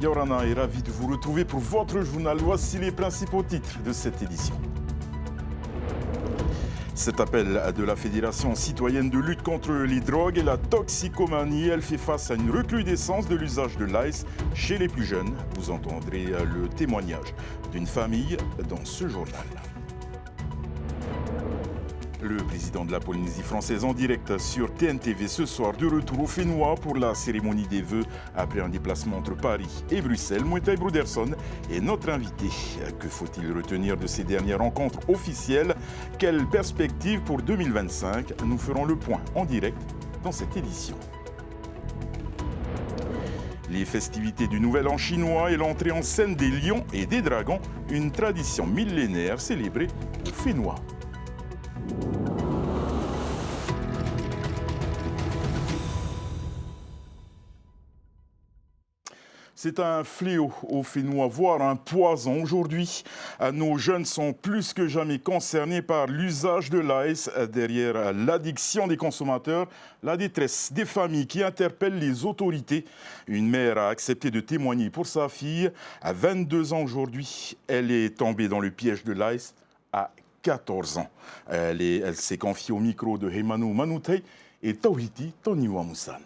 Yorana est ravi de vous retrouver pour votre journal. Voici les principaux titres de cette édition. Cet appel de la Fédération citoyenne de lutte contre les drogues et la toxicomanie, elle fait face à une recrudescence de l'usage de l'ice chez les plus jeunes. Vous entendrez le témoignage d'une famille dans ce journal. Le président de la Polynésie française en direct sur TNTV ce soir, de retour au Fénois pour la cérémonie des vœux après un déplacement entre Paris et Bruxelles. Mouetaï Bruderson est notre invité. Que faut-il retenir de ces dernières rencontres officielles? Quelles perspectives pour 2025? Nous ferons le point en direct dans cette édition. Les festivités du Nouvel An chinois et l'entrée en scène des lions et des dragons, une tradition millénaire célébrée au Fénois. C'est un fléau au Fénois, voire un poison. Aujourd'hui, nos jeunes sont plus que jamais concernés par l'usage de l'ice. Derrière l'addiction des consommateurs, la détresse des familles qui interpellent les autorités. Une mère a accepté de témoigner pour sa fille. À 22 ans aujourd'hui, elle est tombée dans le piège de l'ice à 14 ans. Elle s'est confiée au micro de Heimanu Manutei et Tauhiti Toniwa Moussan.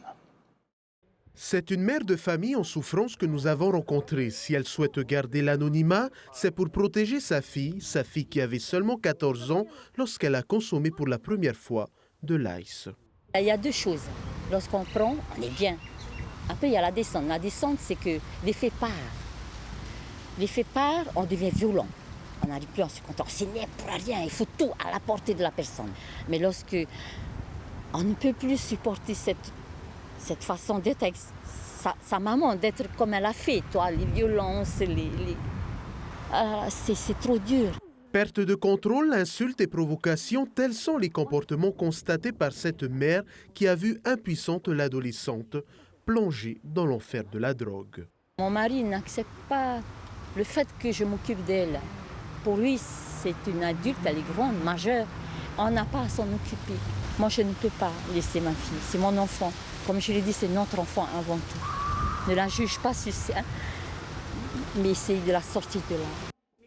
C'est une mère de famille en souffrance que nous avons rencontrée. Si elle souhaite garder l'anonymat, c'est pour protéger sa fille qui avait seulement 14 ans lorsqu'elle a consommé pour la première fois de l'ice. Il y a deux choses. Lorsqu'on prend, on est bien. Après, il y a la descente. La descente, c'est que l'effet part. L'effet part, on devient violent. On n'arrive plus à se contrôler. C'est n'est pour rien. Il faut tout à la portée de la personne. Mais lorsque on ne peut plus supporter cette façon d'être avec sa maman, d'être comme elle a fait, toi, les violences, c'est trop dur. Perte de contrôle, insultes et provocations, tels sont les comportements constatés par cette mère qui a vu impuissante l'adolescente plongée dans l'enfer de la drogue. Mon mari n'accepte pas le fait que je m'occupe d'elle. Pour lui, c'est une adulte, elle est grande, majeure. On n'a pas à s'en occuper. Moi, je ne peux pas laisser ma fille, c'est mon enfant. Comme je l'ai dit, c'est notre enfant avant tout. Ne la juge pas sur ça, mais essaye de la sortir de là.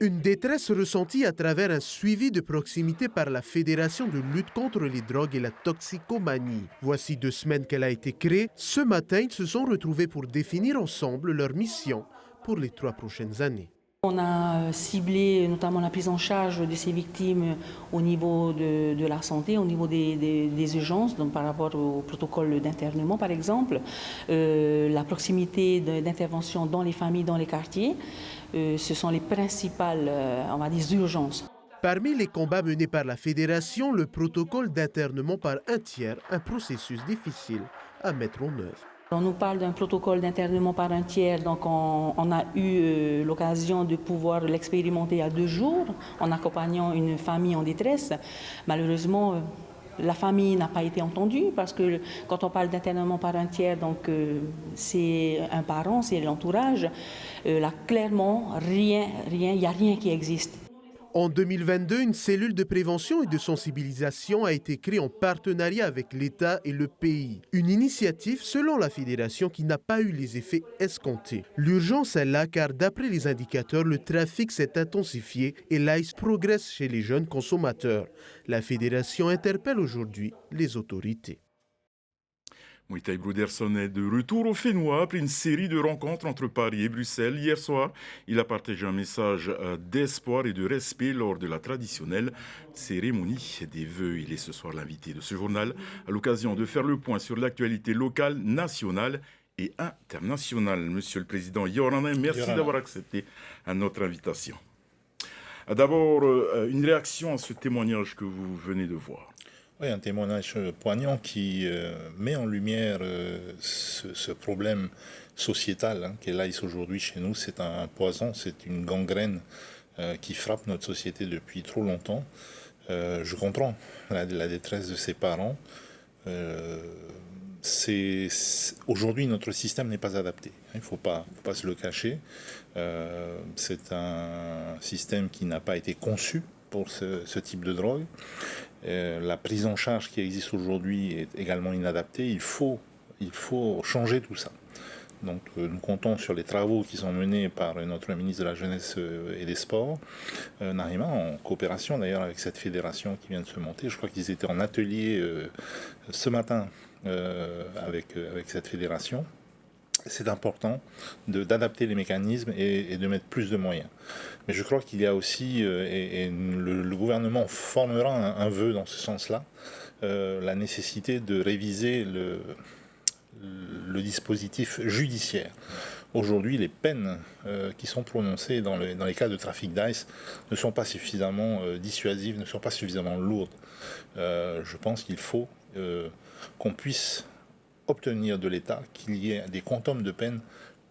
Une détresse ressentie à travers un suivi de proximité par la Fédération de lutte contre les drogues et la toxicomanie. Voici 2 semaines qu'elle a été créée. Ce matin, ils se sont retrouvés pour définir ensemble leur mission pour les 3 prochaines années. On a ciblé notamment la prise en charge de ces victimes au niveau de la santé, au niveau des urgences, donc par rapport au protocole d'internement par exemple, la proximité d'intervention dans les familles, dans les quartiers, ce sont les principales, on va dire, urgences. Parmi les combats menés par la Fédération, le protocole d'internement par un tiers, un processus difficile à mettre en œuvre. On nous parle d'un protocole d'internement par un tiers, donc on a eu l'occasion de pouvoir l'expérimenter à 2 jours en accompagnant une famille en détresse. Malheureusement, la famille n'a pas été entendue parce que quand on parle d'internement par un tiers, donc c'est un parent, c'est l'entourage. Là, clairement, il n'y a rien qui existe. En 2022, une cellule de prévention et de sensibilisation a été créée en partenariat avec l'État et le pays. Une initiative, selon la Fédération, qui n'a pas eu les effets escomptés. L'urgence est là car d'après les indicateurs, le trafic s'est intensifié et l'ice progresse chez les jeunes consommateurs. La Fédération interpelle aujourd'hui les autorités. Mouetaï Bruderson est de retour au Fénois après une série de rencontres entre Paris et Bruxelles. Hier soir, il a partagé un message d'espoir et de respect lors de la traditionnelle cérémonie des vœux. Il est ce soir l'invité de ce journal à l'occasion de faire le point sur l'actualité locale, nationale et internationale. Monsieur le Président Yorana, merci d'avoir accepté notre invitation. D'abord, une réaction à ce témoignage que vous venez de voir. Oui, un témoignage poignant qui met en lumière ce problème sociétal qu'est l'ice aujourd'hui chez nous. C'est un poison, c'est une gangrène qui frappe notre société depuis trop longtemps. Je comprends la détresse de ses parents. Aujourd'hui, notre système n'est pas adapté. Il ne faut pas se le cacher. C'est un système qui n'a pas été conçu pour ce type de drogue. La prise en charge qui existe aujourd'hui est également inadaptée. Il faut changer tout ça. Donc nous comptons sur les travaux qui sont menés par notre ministre de la Jeunesse et des Sports, Narima, en coopération d'ailleurs avec cette fédération qui vient de se monter. Je crois qu'ils étaient en atelier ce matin avec cette fédération. C'est important d'adapter les mécanismes et de mettre plus de moyens. Mais je crois qu'il y a aussi, et le gouvernement formera un vœu dans ce sens-là, la nécessité de réviser le dispositif judiciaire. Aujourd'hui, les peines qui sont prononcées dans les cas de trafic d'ice ne sont pas suffisamment dissuasives, ne sont pas suffisamment lourdes. Je pense qu'il faut qu'on puisse obtenir de l'État qu'il y ait des quantums de peine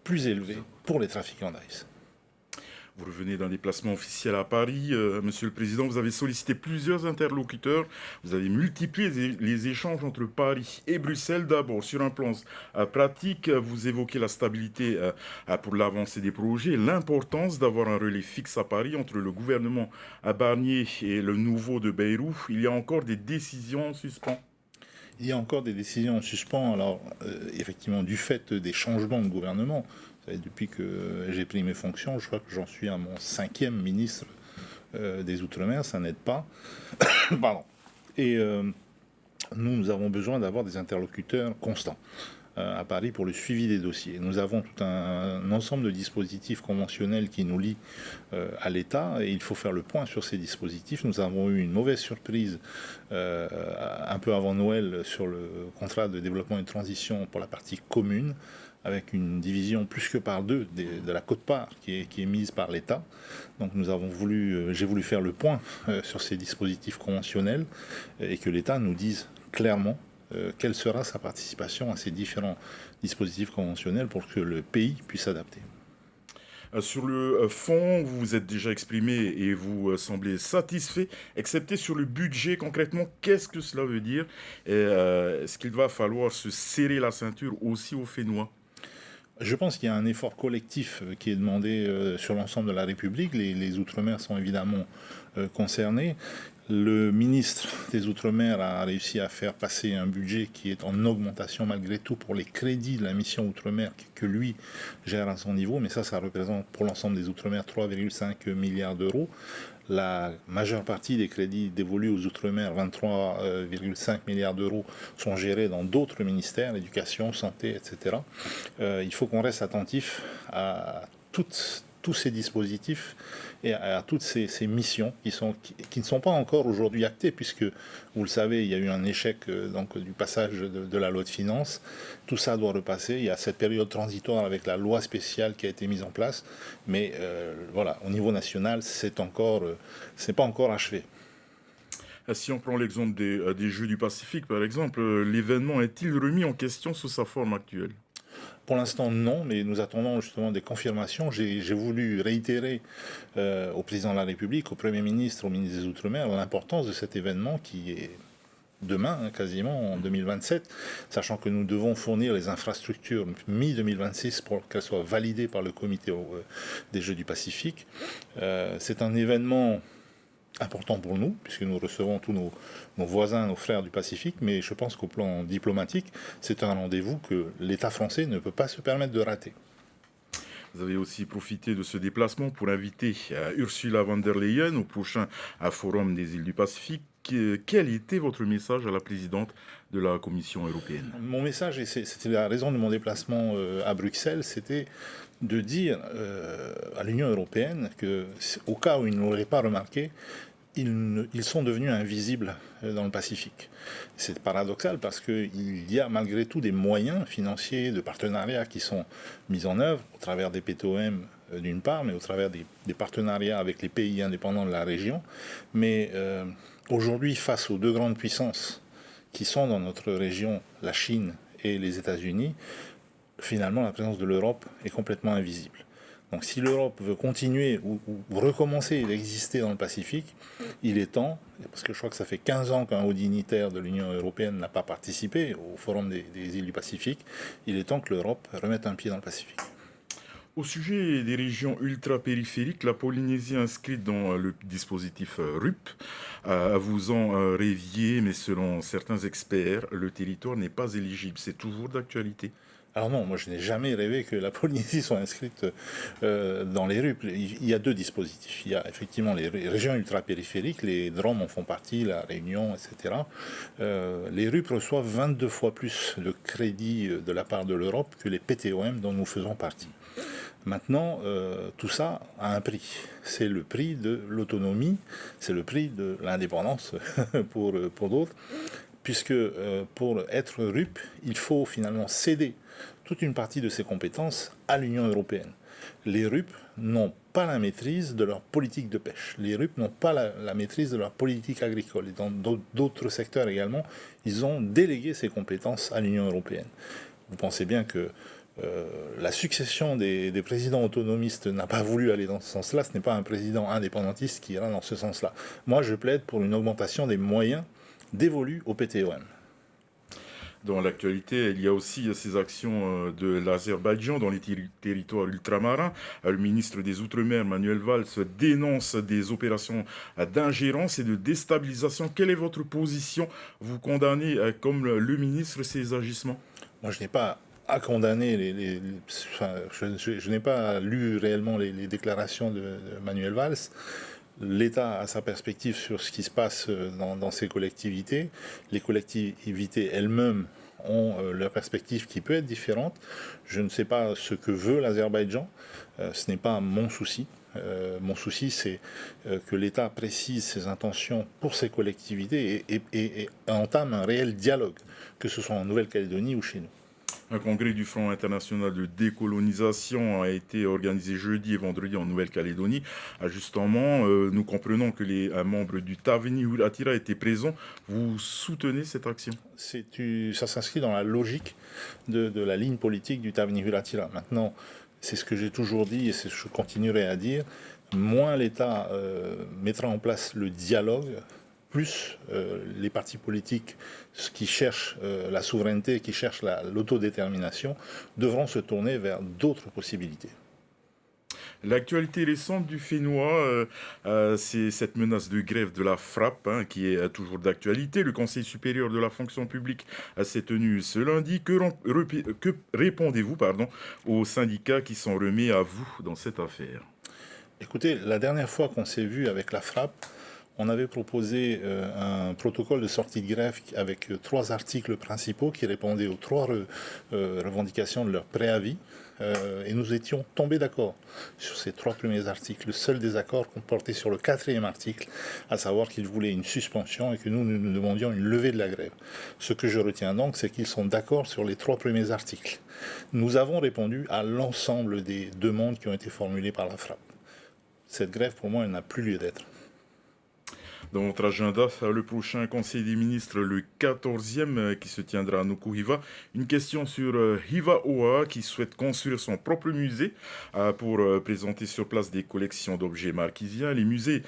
plus élevés pour les trafiquants d'ice. Vous revenez d'un déplacement officiel à Paris. Monsieur le Président, vous avez sollicité plusieurs interlocuteurs. Vous avez multiplié les échanges entre Paris et Bruxelles. D'abord, sur un plan pratique, vous évoquez la stabilité pour l'avancée des projets, l'importance d'avoir un relais fixe à Paris entre le gouvernement à Barnier et le nouveau de Bayrou. Il y a encore des décisions en suspens. Il y a encore des décisions en suspens, alors effectivement du fait des changements de gouvernement. Vous savez, depuis que j'ai pris mes fonctions, je crois que j'en suis à mon 5e ministre des Outre-mer, ça n'aide pas. Pardon. Et nous avons besoin d'avoir des interlocuteurs constants à Paris pour le suivi des dossiers. Nous avons tout un ensemble de dispositifs conventionnels qui nous lient à l'État et il faut faire le point sur ces dispositifs. Nous avons eu une mauvaise surprise un peu avant Noël sur le contrat de développement et de transition pour la partie commune, avec une division plus que par deux de la quote-part qui est mise par l'État. Donc j'ai voulu faire le point sur ces dispositifs conventionnels et que l'État nous dise clairement quelle sera sa participation à ces différents dispositifs conventionnels pour que le pays puisse s'adapter. Sur le fond, vous vous êtes déjà exprimé et vous semblez satisfait, excepté sur le budget. Concrètement, qu'est-ce que cela veut dire? Est-ce qu'il va falloir se serrer la ceinture aussi aux Fénois? Je pense qu'il y a un effort collectif qui est demandé sur l'ensemble de la République. Les Outre-mer sont évidemment concernés. Le ministre des Outre-mer a réussi à faire passer un budget qui est en augmentation malgré tout pour les crédits de la mission Outre-mer que lui gère à son niveau. Mais ça représente pour l'ensemble des Outre-mer 3,5 milliards d'euros. La majeure partie des crédits dévolus aux Outre-mer, 23,5 milliards d'euros, sont gérés dans d'autres ministères, éducation, santé, etc. Il faut qu'on reste attentif à tous ces dispositifs et à toutes ces missions qui ne sont pas encore aujourd'hui actées, puisque, vous le savez, il y a eu un échec du passage de la loi de finances. Tout ça doit repasser. Il y a cette période transitoire avec la loi spéciale qui a été mise en place. Mais voilà, au niveau national, c'est pas encore achevé. Si on prend l'exemple des Jeux du Pacifique, par exemple, l'événement est-il remis en question sous sa forme actuelle? Pour l'instant, non, mais nous attendons justement des confirmations. J'ai voulu réitérer au président de la République, au Premier ministre, au ministre des Outre-mer, l'importance de cet événement qui est demain, quasiment en 2027, sachant que nous devons fournir les infrastructures mi-2026 pour qu'elles soient validées par le comité des Jeux du Pacifique. C'est un événement important pour nous, puisque nous recevons tous nos voisins, nos frères du Pacifique, mais je pense qu'au plan diplomatique, c'est un rendez-vous que l'État français ne peut pas se permettre de rater. Vous avez aussi profité de ce déplacement pour inviter Ursula von der Leyen au prochain Forum des îles du Pacifique. Quel était votre message à la présidente de la Commission européenne? Mon message, et c'était la raison de mon déplacement à Bruxelles, c'était de dire à l'Union européenne qu'au cas où ils ne l'auraient pas remarqué, ils sont devenus invisibles dans le Pacifique. C'est paradoxal parce qu'il y a malgré tout des moyens financiers, de partenariats qui sont mis en œuvre au travers des PTOM d'une part, mais au travers des partenariats avec les pays indépendants de la région. Mais aujourd'hui, face aux deux grandes puissances qui sont dans notre région, la Chine et les États-Unis, finalement la présence de l'Europe est complètement invisible. Donc si l'Europe veut continuer ou recommencer d'exister dans le Pacifique, il est temps, parce que je crois que ça fait 15 ans qu'un haut dignitaire de l'Union européenne n'a pas participé au Forum des îles du Pacifique, il est temps que l'Europe remette un pied dans le Pacifique. Au sujet des régions ultra-périphériques, la Polynésie inscrite dans le dispositif RUP, vous en rêviez, mais selon certains experts, le territoire n'est pas éligible. C'est toujours d'actualité. Alors non, moi je n'ai jamais rêvé que la Polynésie soit inscrite dans les RUP. Il y a deux dispositifs. Il y a effectivement les régions ultra-périphériques, les DROM en font partie, la Réunion, etc. Les RUP reçoivent 22 fois plus de crédits de la part de l'Europe que les PTOM dont nous faisons partie. Maintenant, tout ça a un prix. C'est le prix de l'autonomie, c'est le prix de l'indépendance pour d'autres, puisque pour être RUP, il faut finalement céder toute une partie de ses compétences à l'Union européenne. Les RUP n'ont pas la maîtrise de leur politique de pêche. Les RUP n'ont pas la maîtrise de leur politique agricole. Et dans d'autres secteurs également, ils ont délégué ces compétences à l'Union européenne. Vous pensez bien que la succession des présidents autonomistes n'a pas voulu aller dans ce sens-là. Ce n'est pas un président indépendantiste qui ira dans ce sens-là. Moi, je plaide pour une augmentation des moyens dévolus au PTOM. Dans l'actualité, il y a aussi ces actions de l'Azerbaïdjan dans les territoires ultramarins. Le ministre des Outre-mer, Manuel Valls, dénonce des opérations d'ingérence et de déstabilisation. Quelle est votre position? Vous condamnez, comme le ministre, ces agissements? Moi, je n'ai pas à condamner je n'ai pas lu réellement les déclarations de Manuel Valls. L'État a sa perspective sur ce qui se passe dans ces collectivités. Les collectivités elles-mêmes ont leur perspective qui peut être différente. Je ne sais pas ce que veut l'Azerbaïdjan. Ce n'est pas mon souci. Mon souci, c'est que l'État précise ses intentions pour ces collectivités et entame un réel dialogue, que ce soit en Nouvelle-Calédonie ou chez nous. Un congrès du Front international de décolonisation a été organisé jeudi et vendredi en Nouvelle-Calédonie. Justement, nous comprenons que les membres du Taveni Huratira étaient présents. Vous soutenez cette action? Ça s'inscrit dans la logique de la ligne politique du Taveni Huratira. Maintenant, c'est ce que j'ai toujours dit et c'est ce que je continuerai à dire. Moins l'État mettra en place le dialogue, plus les partis politiques qui cherchent la souveraineté, qui cherchent l'autodétermination, devront se tourner vers d'autres possibilités. L'actualité récente du Fénois, c'est cette menace de grève de la FRAP qui est toujours d'actualité. Le Conseil supérieur de la fonction publique s'est tenu ce lundi. Que répondez-vous aux syndicats qui sont remis à vous dans cette affaire? Écoutez, la dernière fois qu'on s'est vu avec la FRAP, on avait proposé un protocole de sortie de grève avec 3 articles principaux qui répondaient aux 3 revendications de leur préavis. Et nous étions tombés d'accord sur ces 3 premiers articles. Le seul désaccord portait sur le 4e article, à savoir qu'ils voulaient une suspension et que nous demandions une levée de la grève. Ce que je retiens donc, c'est qu'ils sont d'accord sur les 3 premiers articles. Nous avons répondu à l'ensemble des demandes qui ont été formulées par la FRAP. Cette grève, pour moi, elle n'a plus lieu d'être. Dans votre agenda, le prochain Conseil des ministres, le 14e, qui se tiendra à Nukuhiva. Une question sur Hiva-Oa, qui souhaite construire son propre musée pour présenter sur place des collections d'objets marquisiens. Les musées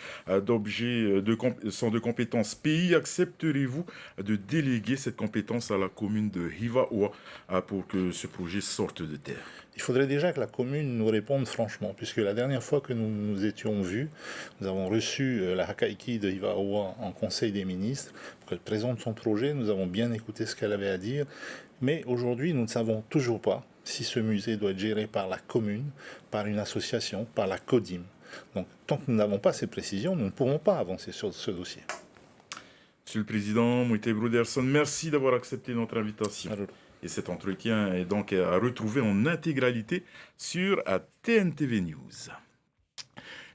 d'objets sont de compétence pays. Accepterez-vous de déléguer cette compétence à la commune de Hiva-Oa pour que ce projet sorte de terre? Il faudrait déjà que la commune nous réponde franchement, puisque la dernière fois que nous nous étions vus, nous avons reçu la Hakaiki de Hiva-Oa en Conseil des ministres pour qu'elle présente son projet. Nous avons bien écouté ce qu'elle avait à dire, mais aujourd'hui, nous ne savons toujours pas si ce musée doit être géré par la commune, par une association, par la CODIM. Donc, tant que nous n'avons pas ces précisions, nous ne pourrons pas avancer sur ce dossier. Monsieur le Président, Moïté Broderson, merci d'avoir accepté notre invitation. Alors, et cet entretien est donc à retrouver en intégralité sur TNTV News.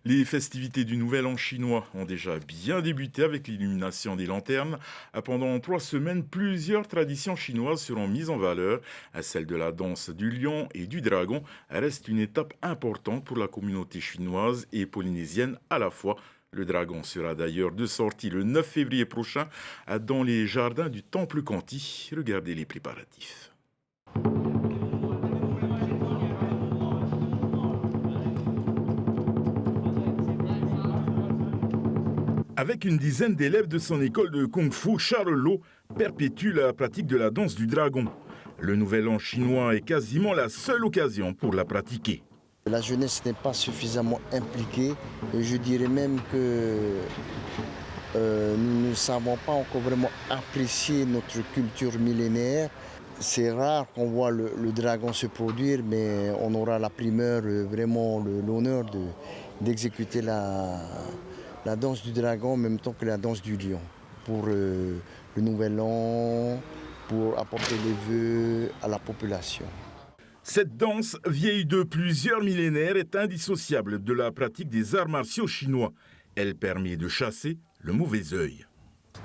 Les festivités du Nouvel An chinois ont déjà bien débuté avec l'illumination des lanternes. Pendant 3 semaines, plusieurs traditions chinoises seront mises en valeur. Celle de la danse du lion et du dragon reste une étape importante pour la communauté chinoise et polynésienne à la fois. Le dragon sera d'ailleurs de sortie le 9 février prochain dans les jardins du Temple Kanti. Regardez les préparatifs. Avec une dizaine d'élèves de son école de Kung-Fu, Charles Lo perpétue la pratique de la danse du dragon. Le Nouvel An chinois est quasiment la seule occasion pour la pratiquer. La jeunesse n'est pas suffisamment impliquée et je dirais même que nous ne savons pas encore vraiment apprécier notre culture millénaire. c'est rare qu'on voit le dragon se produire, mais on aura la primeur, vraiment l'honneur d'exécuter la danse du dragon en même temps que la danse du lion pour le nouvel an, pour apporter les vœux à la population. Cette danse, vieille de plusieurs millénaires, est indissociable de la pratique des arts martiaux chinois. Elle permet de chasser le mauvais œil.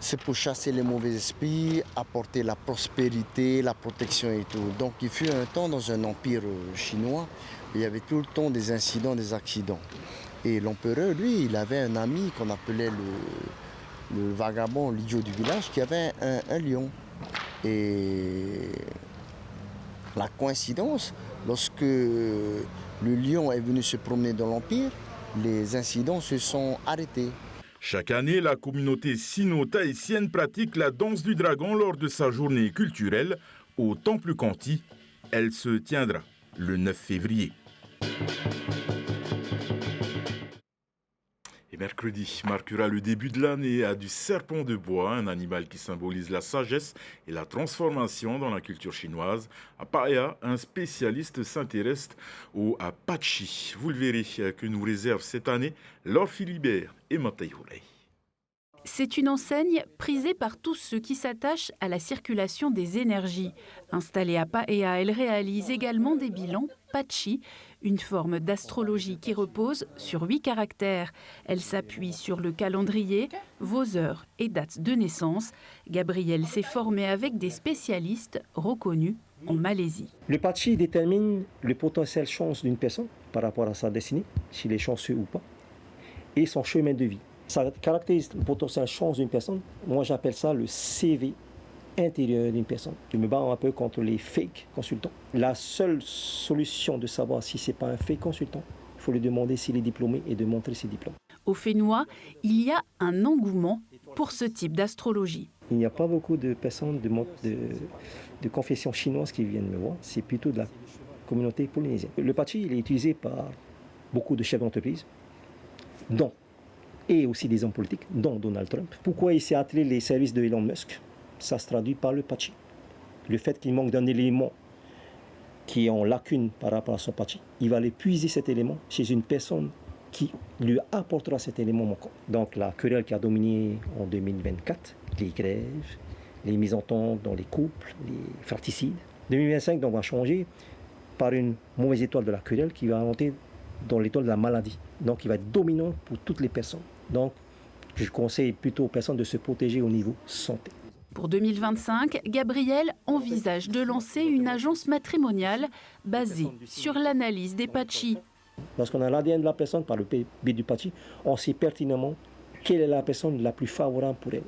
C'est pour chasser les mauvais esprits, apporter la prospérité, la protection et tout. Donc il fut un temps dans un empire chinois, il y avait tout le temps des incidents, des accidents. Et l'empereur, lui, il avait un ami qu'on appelait le vagabond, l'idiot du village, qui avait un lion. Et la coïncidence, lorsque le lion est venu se promener dans l'empire, les incidents se sont arrêtés. Chaque année, la communauté sino-tahitienne pratique la danse du dragon lors de sa journée culturelle au Temple Khanty. Elle se tiendra le 9 février. Et mercredi marquera le début de l'année à du serpent de bois, un animal qui symbolise la sagesse et la transformation dans la culture chinoise. À Paia, un spécialiste s'intéresse au Pachi. Vous le verrez que nous réserve cette année Laure Philibert et Matei Houlay. C'est une enseigne prisée par tous ceux qui s'attachent à la circulation des énergies. Installée à Paea, elle réalise également des bilans Pachi, une forme d'astrologie qui repose sur 8 caractères. Elle s'appuie sur le calendrier, vos heures et dates de naissance. Gabriel s'est formé avec des spécialistes reconnus en Malaisie. Le Pachi détermine le potentiel chance d'une personne par rapport à sa destinée, s'il est chanceux ou pas, et son chemin de vie. Ça caractérise le potentiel chance d'une personne. Moi, j'appelle ça le CV intérieur d'une personne. Je me bats un peu contre les fake consultants. La seule solution de savoir si ce n'est pas un fake consultant, il faut lui demander s'il est diplômé et de montrer ses diplômes. Au Fénois, il y a un engouement pour ce type d'astrologie. Il n'y a pas beaucoup de personnes de confession chinoise qui viennent me voir. C'est plutôt de la communauté polynésienne. Le Pachi, il est utilisé par beaucoup de chefs d'entreprise, dont et aussi des hommes politiques, dont Donald Trump. Pourquoi il s'est attelé les services de Elon Musk? Ça se traduit par le Pachi. Le fait qu'il manque d'un élément qui est en lacune par rapport à son Pachi, il va aller puiser cet élément chez une personne qui lui apportera cet élément manquant. Donc la querelle qui a dominé en 2024, les grèves, les mésententes dans les couples, les fratricides. 2025 donc, va changer par une mauvaise étoile de la querelle qui va monter dans l'étoile de la maladie. Donc il va être dominant pour toutes les personnes. Donc je conseille plutôt aux personnes de se protéger au niveau santé. Pour 2025, Gabriel envisage de lancer une agence matrimoniale basée sur l'analyse des Pachi. Lorsqu'on a l'ADN de la personne par le biais du Pachi, on sait pertinemment quelle est la personne la plus favorable pour elle.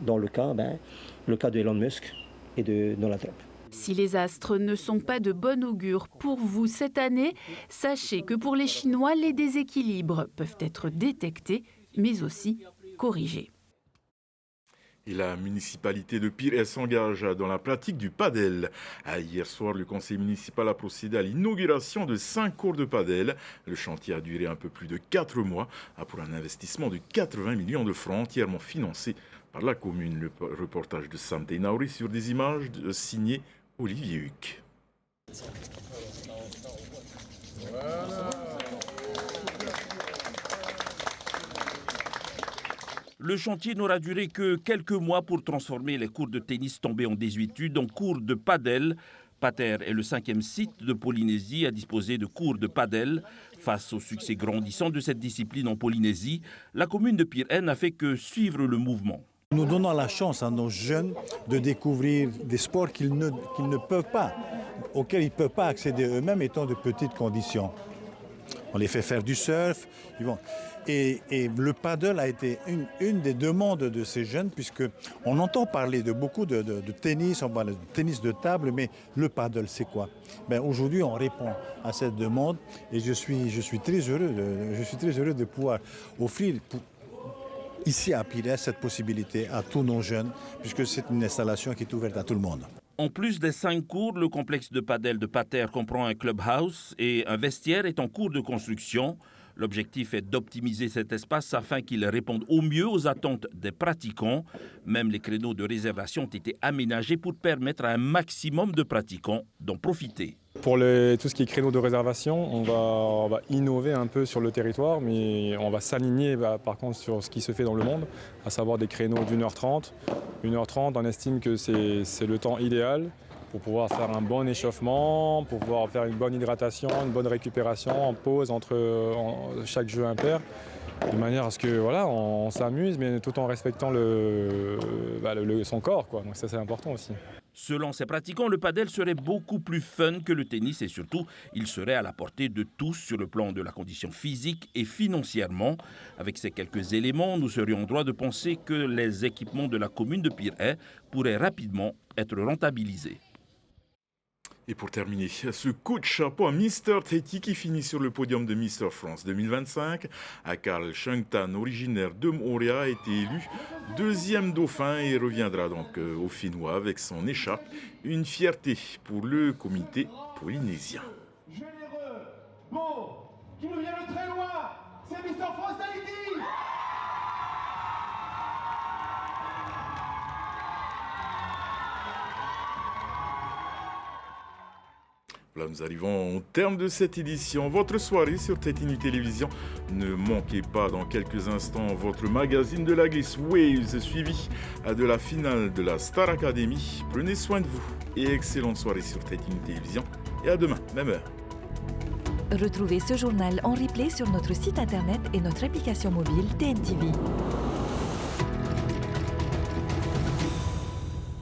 Dans le cas de Elon Musk et de Donald Trump. Si les astres ne sont pas de bon augure pour vous cette année, sachez que pour les Chinois, les déséquilibres peuvent être détectés, mais aussi corrigés. Et la municipalité de Pire s'engage dans la pratique du padel. Hier soir, le conseil municipal a procédé à l'inauguration de 5 cours de padel. Le chantier a duré un peu plus de 4 mois pour un investissement de 80 millions de francs entièrement financé par la commune. Le reportage de Sam Tenauri sur des images signées Olivier Huc. Le chantier n'aura duré que quelques mois pour transformer les cours de tennis tombés en désuétude en cours de padel. Pater est le 5e site de Polynésie à disposer de cours de padel. Face au succès grandissant de cette discipline en Polynésie, la commune de Pire n'a fait que suivre le mouvement. Nous donnons la chance à nos jeunes de découvrir des sports qu'ils ne peuvent pas, auxquels ils ne peuvent pas accéder eux-mêmes étant de petites conditions. On les fait faire du surf. Et le paddle a été une des demandes de ces jeunes, puisqu'on entend parler de beaucoup de tennis, on parle de tennis de table, mais le paddle, c'est quoi? Aujourd'hui, on répond à cette demande et je suis très heureux de pouvoir offrir ici à Pire cette possibilité à tous nos jeunes, puisque c'est une installation qui est ouverte à tout le monde. En plus des 5 cours, le complexe de padel de Pater comprend un clubhouse et un vestiaire est en cours de construction. L'objectif est d'optimiser cet espace afin qu'il réponde au mieux aux attentes des pratiquants. Même les créneaux de réservation ont été aménagés pour permettre à un maximum de pratiquants d'en profiter. Pour tout ce qui est créneaux de réservation, on va innover un peu sur le territoire, mais on va s'aligner par contre sur ce qui se fait dans le monde, à savoir des créneaux d'1h30. 1h30, on estime que c'est le temps idéal pour pouvoir faire un bon échauffement, pour pouvoir faire une bonne hydratation, une bonne récupération en pause entre chaque jeu impair, de manière à ce que voilà, on s'amuse, mais tout en respectant son corps, quoi. Donc ça c'est important aussi. Selon ces pratiquants, le padel serait beaucoup plus fun que le tennis et surtout, il serait à la portée de tous sur le plan de la condition physique et financièrement. Avec ces quelques éléments, nous serions en droit de penser que les équipements de la commune de Pirihai pourraient rapidement être rentabilisés. Et pour terminer, ce coup de chapeau à Mr. Teti qui finit sur le podium de Mr. France 2025. À Karl Chengtan, originaire de Montréal, a été élu deuxième dauphin et reviendra donc au Finnois avec son écharpe. Une fierté pour le comité polynésien. Généreux, beau, qui nous vient de très loin, c'est Mr. France Tahiti. Voilà, nous arrivons au terme de cette édition. Votre soirée sur Tétini Télévision. Ne manquez pas dans quelques instants votre magazine de la glisse Waves suivi de la finale de la Star Academy. Prenez soin de vous et excellente soirée sur Tétini Télévision. Et à demain, même heure. Retrouvez ce journal en replay sur notre site internet et notre application mobile TNTV.